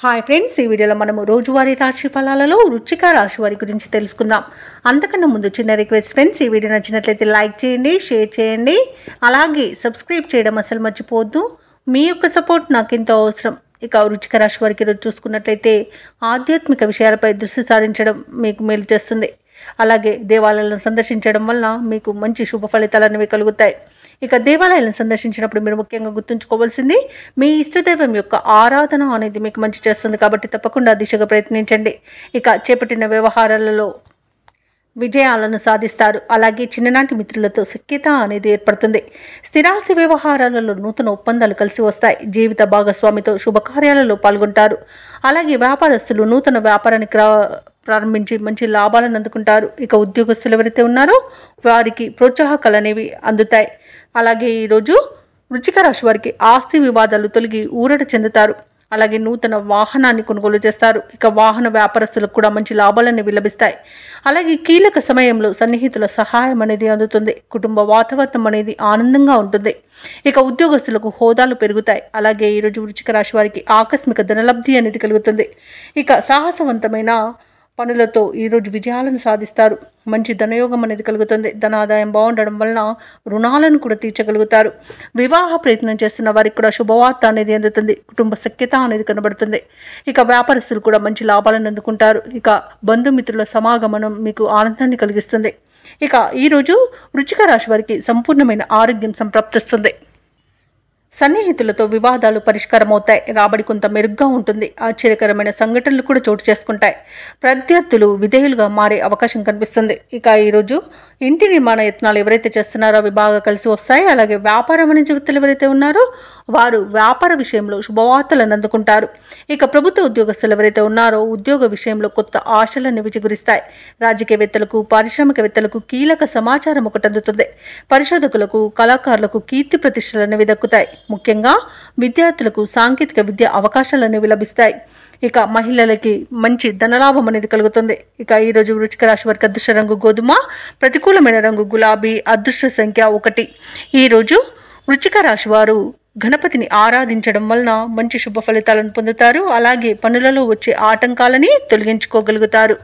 Hi friends, ఈ వీడియోలో మనము రోజువారీ రాశి ఫలాలలో వృశ్చిక రాశి వారి గురించి తెలుసుకుందాం. అంతకన్నా ముందు చిన్న రిక్వెస్ట్ ఫ్రెండ్స్, ఈ వీడియో నచ్చినట్లయితే లైక్ చేయండి, షేర్ చేయండి, అలాగే సబ్స్క్రైబ్ చేయడం అసలు మర్చిపోవద్దు. మీ యొక్క సపోర్ట్ నాకు ఎంతో అవసరం. ఇక వృశ్చిక రాశి వారికి ఈరోజు చూసుకున్నట్లయితే ఆధ్యాత్మిక విషయాలపై దృష్టి సారించడం మీకు మేలు చేస్తుంది. అలాగే దేవాలయాలను సందర్శించడం వల్ల మీకు మంచి శుభ ఫలితాలు అనేవి కలుగుతాయి. ఇక దేవాలయాలను సందర్శించినప్పుడు మీరు ముఖ్యంగా గుర్తుంచుకోవాల్సింది మీ ఇష్టదైవం యొక్క ఆరాధన అనేది మీకు మంచి చేస్తుంది. కాబట్టి తప్పకుండా దిశగా ప్రయత్నించండి. ఇక చేపట్టిన వ్యవహారాలలో విజయాలను సాధిస్తారు. అలాగే చిన్ననాటి మిత్రులతో సఖ్యత అనేది ఏర్పడుతుంది. స్థిరాస్తి వ్యవహారాలలో నూతన ఒప్పందాలు కలిసి వస్తాయి. జీవిత భాగస్వామితో శుభకార్యాలలో పాల్గొంటారు. అలాగే వ్యాపారస్తులు నూతన వ్యాపారాన్ని ప్రారంభించి మంచి లాభాలను అందుకుంటారు. ఇక ఉద్యోగస్తులు ఎవరైతే ఉన్నారో వారికి ప్రోత్సాహకాలు అనేవి అందుతాయి. అలాగే ఈరోజు వృశ్చిక రాశి వారికి ఆస్తి వివాదాలు తొలగి ఊరట చెందుతారు. అలాగే నూతన వాహనాన్ని కొనుగోలు చేస్తారు. ఇక వాహన వ్యాపారస్తులకు కూడా మంచి లాభాలనేవి లభిస్తాయి. అలాగే కీలక సమయంలో సన్నిహితుల సహాయం అనేది అందుతుంది. కుటుంబ వాతావరణం అనేది ఆనందంగా ఉంటుంది. ఇక ఉద్యోగస్తులకు హోదాలు పెరుగుతాయి. అలాగే ఈరోజు వృశ్చిక రాశి వారికి ఆకస్మిక ధనలబ్ధి అనేది కలుగుతుంది. ఇక సాహసవంతమైన పనులతో ఈరోజు విజయాలను సాధిస్తారు. మంచి ధనయోగం అనేది కలుగుతుంది. ధనాదాయం బాగుండడం వలన రుణాలను కూడా తీర్చగలుగుతారు. వివాహ ప్రయత్నం చేస్తున్న వారికి కూడా శుభవార్త అనేది అందుతుంది. కుటుంబ సఖ్యత అనేది కనబడుతుంది. ఇక వ్యాపారస్తులు కూడా మంచి లాభాలను అందుకుంటారు. ఇక బంధుమిత్రుల సమాగమనం మీకు ఆనందాన్ని కలిగిస్తుంది. ఇక ఈరోజు వృశ్చిక రాశి వారికి సంపూర్ణమైన ఆరోగ్యం సంప్రాప్తిస్తుంది. సన్నిహితులతో వివాదాలు పరిష్కారం అవుతాయి. రాబడి కొంత మెరుగ్గా ఉంటుంది. ఆశ్చర్యకరమైన సంఘటనలు కూడా చోటు చేసుకుంటాయి. ప్రత్యర్థులు విధేయులుగా మారే అవకాశం కనిపిస్తుంది. ఇక ఈరోజు ఇంటి నిర్మాణ యత్నాలు ఎవరైతే చేస్తున్నారో అవి బాగా కలిసి వస్తాయి. అలాగే వ్యాపారం వాణిజ్య వృత్తులు ఎవరైతే ఉన్నారో వారు వ్యాపార విషయంలో శుభవార్తలను అందుకుంటారు. ఇక ప్రభుత్వ ఉద్యోగస్తులు ఎవరైతే ఉన్నారో ఉద్యోగ విషయంలో కొత్త ఆశలను విజగురిస్తాయి. రాజకీయవేత్తలకు పారిశ్రామికవేత్తలకు కీలక సమాచారం ఒకటి అందుతుంది. పరిశోధకులకు కళాకారులకు కీర్తి ప్రతిష్టలు అనేవి దక్కుతాయి. ముఖ్యంగా విద్యార్థులకు సాంకేతిక విద్య అవకాశాలు అనేవి లభిస్తాయి. ఇక మహిళలకి మంచి ధనలాభం అనేది కలుగుతుంది. ఇక ఈరోజు వృశ్చిక రాశి వారికి అదృష్ట రంగు గోధుమ, ప్రతికూలమైన రంగు గులాబీ, అదృష్ట సంఖ్య 1. ఈరోజు వృశ్చిక రాశి వారు గణపతిని ఆరాధించడం వలన మంచి శుభ ఫలితాలను పొందుతారు. అలాగే పనులలో వచ్చే ఆటంకాలని తొలగించుకోగలుగుతారు.